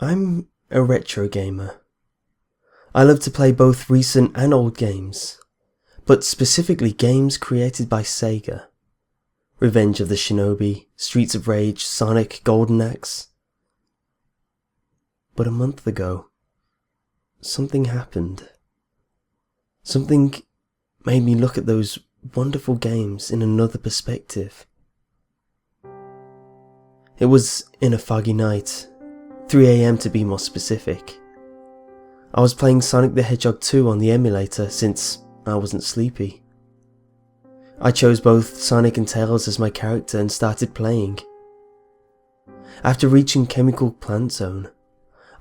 I'm a retro gamer. I love to play both recent and old games, but specifically games created by Sega. Revenge of the Shinobi, Streets of Rage, Sonic, Golden Axe. But a month ago, something happened. Something made me look at those wonderful games in another perspective. It was in a foggy night, 3 AM to be more specific. I was playing Sonic the Hedgehog 2 on the emulator since I wasn't sleepy. I chose both Sonic and Tails as my character and started playing. After reaching Chemical Plant Zone,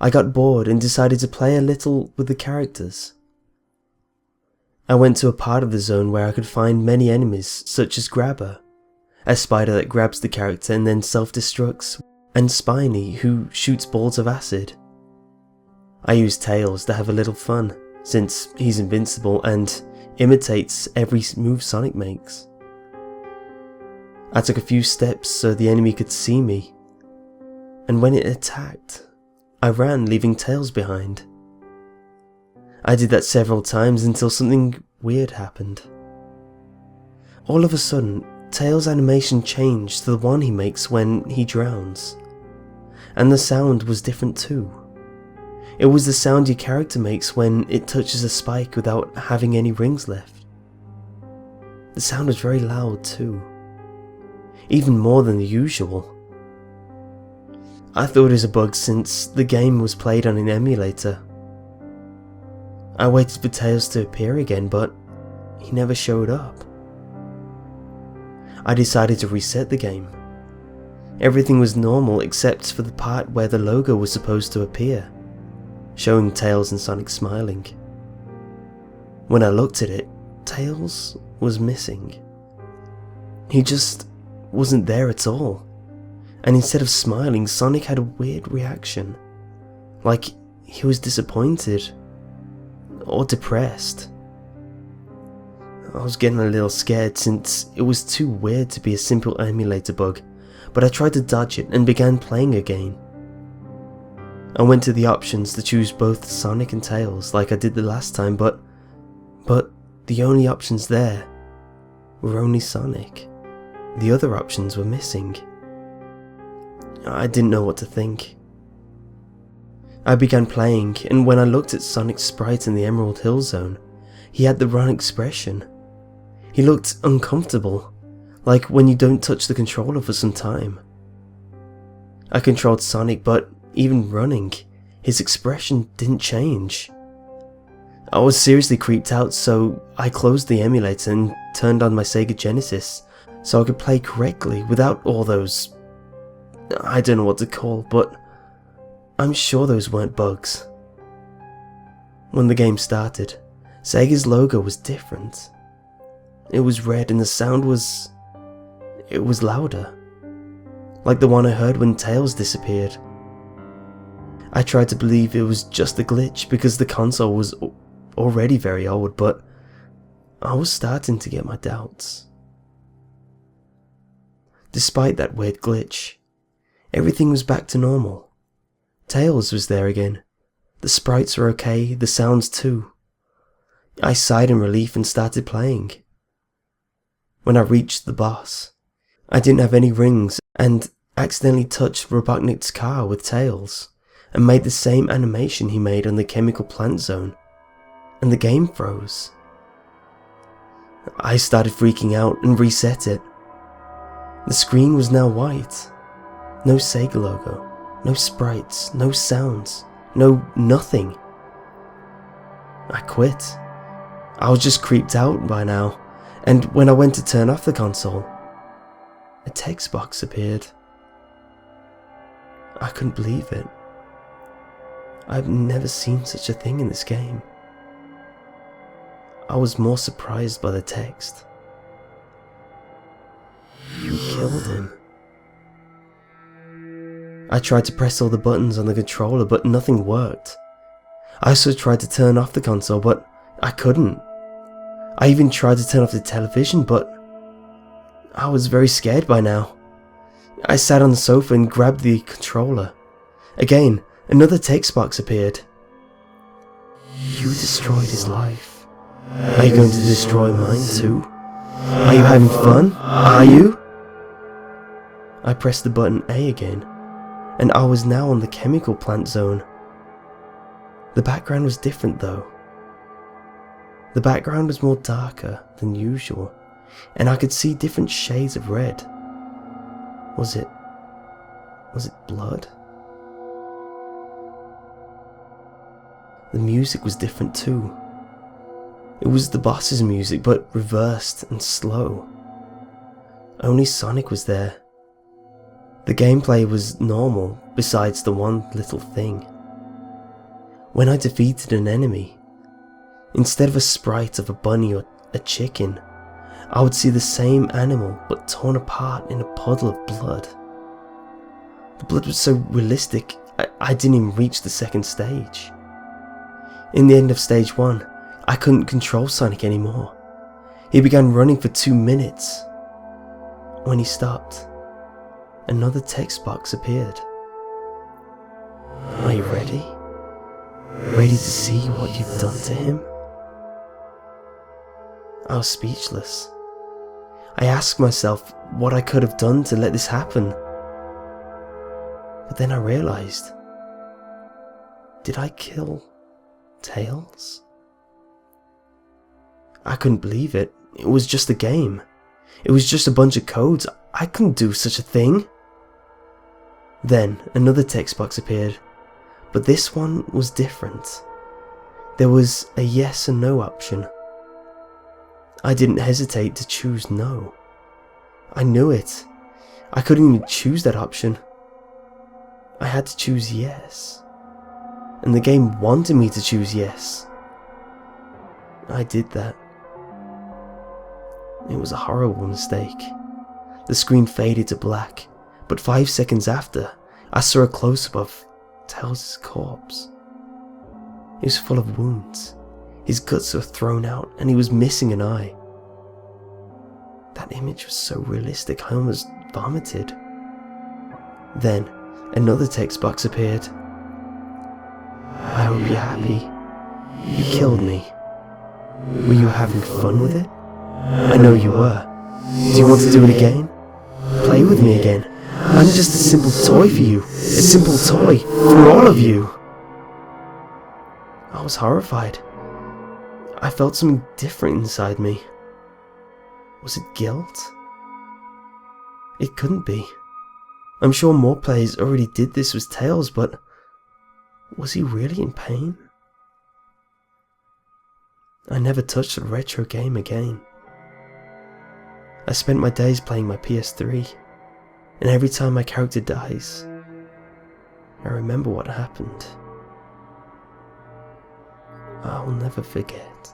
I got bored and decided to play a little with the characters. I went to a part of the zone where I could find many enemies such as Grabber, a spider that grabs the character and then self-destructs, and Spiny, who shoots balls of acid. I used Tails to have a little fun, since he's invincible and imitates every move Sonic makes. I took a few steps so the enemy could see me, and when it attacked, I ran, leaving Tails behind. I did that several times until something weird happened. All of a sudden, Tails' animation changed to the one he makes when he drowns. And the sound was different too. It was the sound your character makes when it touches a spike without having any rings left. The sound was very loud too. Even more than the usual. I thought it was a bug since the game was played on an emulator. I waited for Tails to appear again, but he never showed up. I decided to reset the game. Everything was normal except for the part where the logo was supposed to appear, showing Tails and Sonic smiling. When I looked at it, Tails was missing. He just wasn't there at all, and instead of smiling, Sonic had a weird reaction, like he was disappointed or depressed. I was getting a little scared since it was too weird to be a simple emulator bug, but I tried to dodge it and began playing again. I went to the options to choose both Sonic and Tails like I did the last time, but the only options there were only Sonic. The other options were missing. I didn't know what to think. I began playing, and when I looked at Sonic's sprite in the Emerald Hill Zone, he had the wrong expression. He looked uncomfortable, like when you don't touch the controller for some time. I controlled Sonic, but even running, his expression didn't change. I was seriously creeped out, so I closed the emulator and turned on my Sega Genesis so I could play correctly without all those... I don't know what to call, but I'm sure those weren't bugs. When the game started, Sega's logo was different. It was red and the sound was... it was louder. Like the one I heard when Tails disappeared. I tried to believe it was just a glitch because the console was already very old, but I was starting to get my doubts. Despite that weird glitch, everything was back to normal. Tails was there again. The sprites were okay, the sounds too. I sighed in relief and started playing. When I reached the boss, I didn't have any rings and accidentally touched Robotnik's car with Tails and made the same animation he made on the Chemical Plant Zone, and the game froze. I started freaking out and reset it. The screen was now white. No Sega logo, no sprites, no sounds, no nothing. I quit. I was just creeped out by now, and when I went to turn off the console, a text box appeared. I couldn't believe it. I've never seen such a thing in this game. I was more surprised by the text. You killed him. I tried to press all the buttons on the controller, but nothing worked. I also tried to turn off the console, but I couldn't. I even tried to turn off the television, but I was very scared by now. I sat on the sofa and grabbed the controller. Again, Another text box appeared. You destroyed his life. Are you going to destroy mine too? Are you having fun? Are you? I pressed the button A again, and I was now on the chemical plant zone. The background was different though. The background was more darker than usual, and I could see different shades of red. Was it blood? The music was different too. It was the boss's music, but reversed and slow. Only Sonic was there. The gameplay was normal, besides the one little thing. When I defeated an enemy, instead of a sprite of a bunny or a chicken, I would see the same animal but torn apart in a puddle of blood. The blood was so realistic, I didn't even reach the second stage. In the end of stage 1, I couldn't control Sonic anymore. He began running for 2 minutes. When he stopped, another text box appeared. Are you ready? Ready to see what you've done to him? I was speechless. I asked myself what I could have done to let this happen. But then I realized, did I kill Tails? I couldn't believe it. It was just a game. It was just a bunch of codes. I couldn't do such a thing. Then another text box appeared, but this one was different. There was a yes and no option. I didn't hesitate to choose no. I knew it. I couldn't even choose that option. I had to choose yes. And the game wanted me to choose yes. I did that. It was a horrible mistake. The screen faded to black, but 5 seconds after, I saw a close-up of Tails' corpse. He was full of wounds. His guts were thrown out, and he was missing an eye. That image was so realistic, I almost vomited. Then, another text box appeared. I hope you're happy. You killed me. Were you having fun with it? I know you were. Do you want to do it again? Play with me again. I'm just a simple toy for you. A simple toy for all of you. I was horrified. I felt something different inside me. Was it guilt? It couldn't be. I'm sure more players already did this with Tails, but was he really in pain? I never touched a retro game again. I spent my days playing my PS3, and every time my character dies, I remember what happened. I'll never forget.